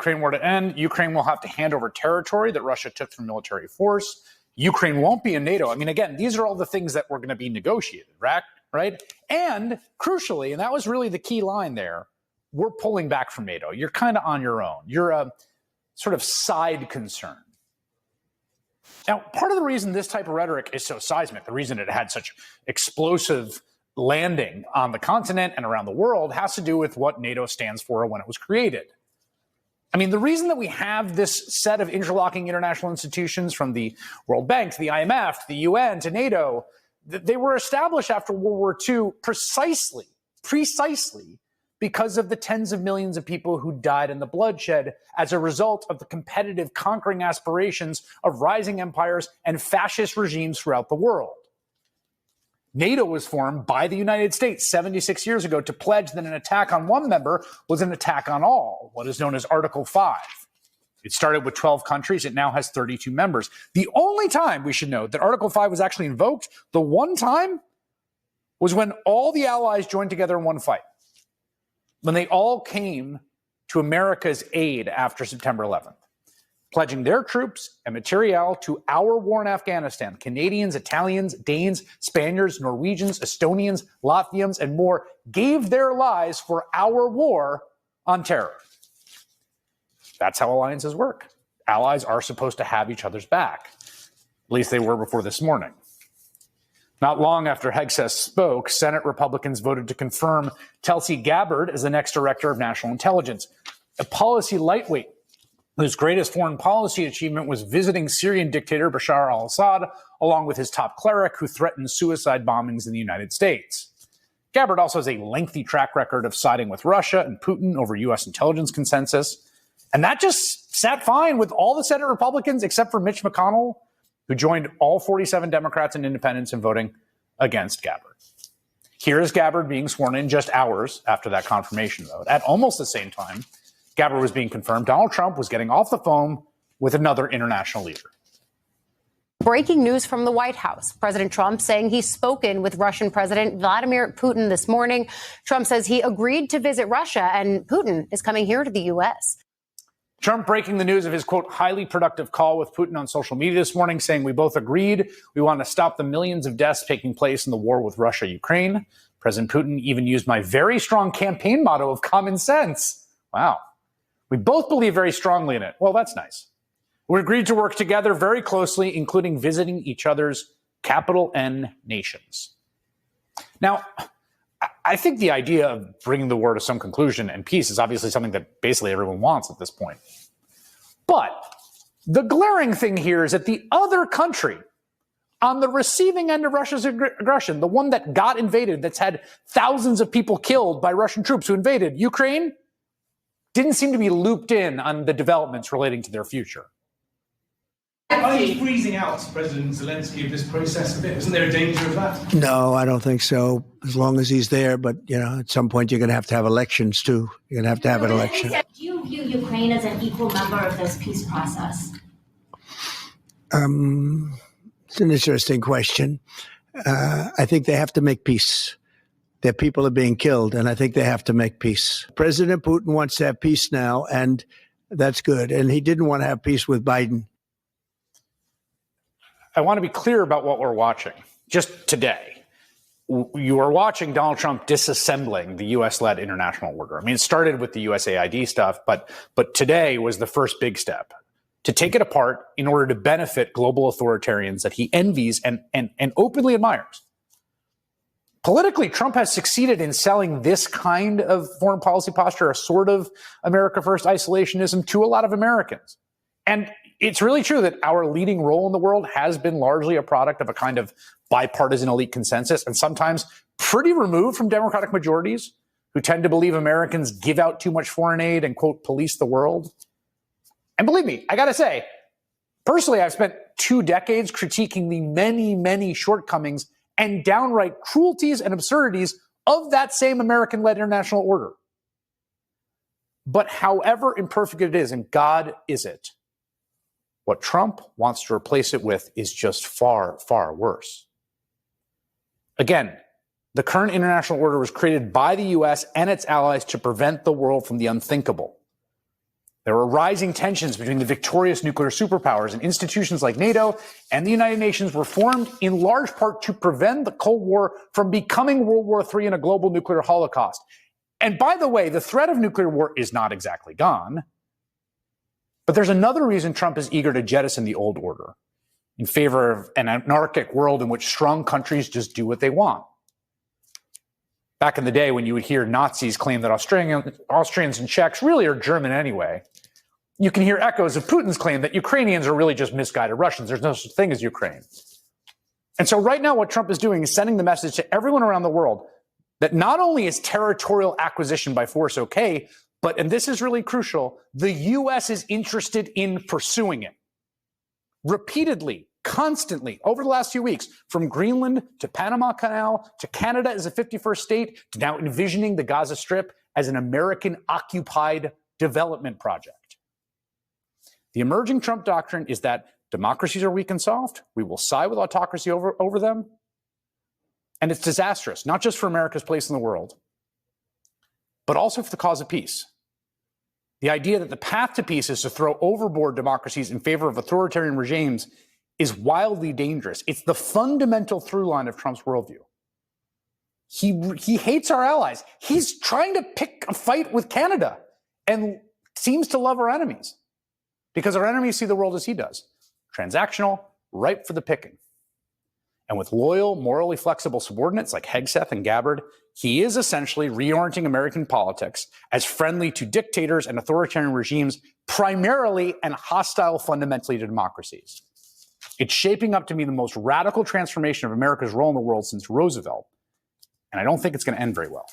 Ukraine were to end, Ukraine will have to hand over territory that Russia took through military force. Ukraine won't be in NATO. I mean, again, these are all the things that were going to be negotiated, right? And crucially, and that was really the key line there, we're pulling back from NATO. You're kind of on your own. You're a sort of side concern. Now, part of the reason this type of rhetoric is so seismic, the reason it had such explosive landing on the continent and around the world, has to do with what NATO stands for when it was created. I mean, the reason that we have this set of interlocking international institutions, from the World Bank to the IMF, to the UN, to NATO, they were established after World War II precisely because of the tens of millions of people who died in the bloodshed as a result of the competitive conquering aspirations of rising empires and fascist regimes throughout the world. NATO was formed by the United States 76 years ago to pledge that an attack on one member was an attack on all, what is known as Article 5. It started with 12 countries. It now has 32 members. The only time, we should note, that Article 5 was actually invoked, the one time, was when all the allies joined together in one fight, when they all came to America's aid after September 11th, pledging their troops and materiel to our war in Afghanistan. Canadians, Italians, Danes, Spaniards, Norwegians, Estonians, Latvians, and more gave their lives for our war on terror. That's how alliances work. Allies are supposed to have each other's back. At least they were before this morning. Not long after Hegseth spoke, Senate Republicans voted to confirm Tulsi Gabbard as the next director of national intelligence, a policy lightweight whose greatest foreign policy achievement was visiting Syrian dictator Bashar al-Assad, along with his top cleric who threatened suicide bombings in the United States. Gabbard also has a lengthy track record of siding with Russia and Putin over U.S. intelligence consensus. And that just sat fine with all the Senate Republicans except for Mitch McConnell, who joined all 47 Democrats and independents in voting against Gabbard. Here is Gabbard being sworn in just hours after that confirmation vote. At almost the same time Gabbard was being confirmed, Donald Trump was getting off the phone with another international leader. Breaking news from the White House. President Trump saying he's spoken with Russian President Vladimir Putin this morning. Trump says he agreed to visit Russia, and Putin is coming here to the U.S. Trump breaking the news of his, quote, highly productive call with Putin on social media this morning, saying we both agreed we want to stop the millions of deaths taking place in the war with Russia, Ukraine. President Putin even used my very strong campaign motto of common sense. Wow. We both believe very strongly in it. Well, that's nice. We agreed to work together very closely, including visiting each other's capital N nations. Now, I think the idea of bringing the war to some conclusion and peace is obviously something that basically everyone wants at this point. But the glaring thing here is that the other country on the receiving end of Russia's aggression, the one that got invaded, that's had thousands of people killed by Russian troops who invaded Ukraine, didn't seem to be looped in on the developments relating to their future. Are you freezing out President Zelensky of this process a bit? Isn't there a danger of that? No, I don't think so, as long as he's there. But, at some point you're going to have elections, too. You're going to have an election. Do you view Ukraine as an equal member of this peace process? It's an interesting question. I think they have to make peace. Their people are being killed, and I think they have to make peace. President Putin wants to have peace now, and that's good. And he didn't want to have peace with Biden. I want to be clear about what we're watching. Just today, you are watching Donald Trump disassembling the U.S.-led international order. I mean, it started with the USAID stuff, but today was the first big step to take it apart in order to benefit global authoritarians that he envies and openly admires. Politically, Trump has succeeded in selling this kind of foreign policy posture, a sort of America First isolationism, to a lot of Americans. And it's really true that our leading role in the world has been largely a product of a kind of bipartisan elite consensus, and sometimes pretty removed from democratic majorities who tend to believe Americans give out too much foreign aid and, quote, police the world. And believe me, I got to say, personally, I've spent 2 decades critiquing the many, many shortcomings and downright cruelties and absurdities of that same American-led international order. But however imperfect it is, and God is it, what Trump wants to replace it with is just far, far worse. Again, the current international order was created by the U.S. and its allies to prevent the world from the unthinkable. There are rising tensions between the victorious nuclear superpowers, and institutions like NATO and the United Nations were formed in large part to prevent the Cold War from becoming World War III and a global nuclear holocaust. And by the way, the threat of nuclear war is not exactly gone. But there's another reason Trump is eager to jettison the old order in favor of an anarchic world in which strong countries just do what they want. Back in the day when you would hear Nazis claim that Austrians and Czechs really are German anyway, you can hear echoes of Putin's claim that Ukrainians are really just misguided Russians. There's no such thing as Ukraine. And so right now what Trump is doing is sending the message to everyone around the world that not only is territorial acquisition by force okay, but, and this is really crucial, the U.S. is interested in pursuing it. Repeatedly, constantly, over the last few weeks, from Greenland to Panama Canal to Canada as a 51st state to now envisioning the Gaza Strip as an American-occupied development project. The emerging Trump doctrine is that democracies are weak and soft. We will side with autocracy over them. And it's disastrous, not just for America's place in the world, but also for the cause of peace. The idea that the path to peace is to throw overboard democracies in favor of authoritarian regimes is wildly dangerous. It's the fundamental through line of Trump's worldview. He hates our allies. He's trying to pick a fight with Canada and seems to love our enemies because our enemies see the world as he does. Transactional, ripe for the picking. And with loyal, morally flexible subordinates like Hegseth and Gabbard, he is essentially reorienting American politics as friendly to dictators and authoritarian regimes, primarily and hostile fundamentally to democracies. It's shaping up to be the most radical transformation of America's role in the world since Roosevelt, and I don't think it's going to end very well.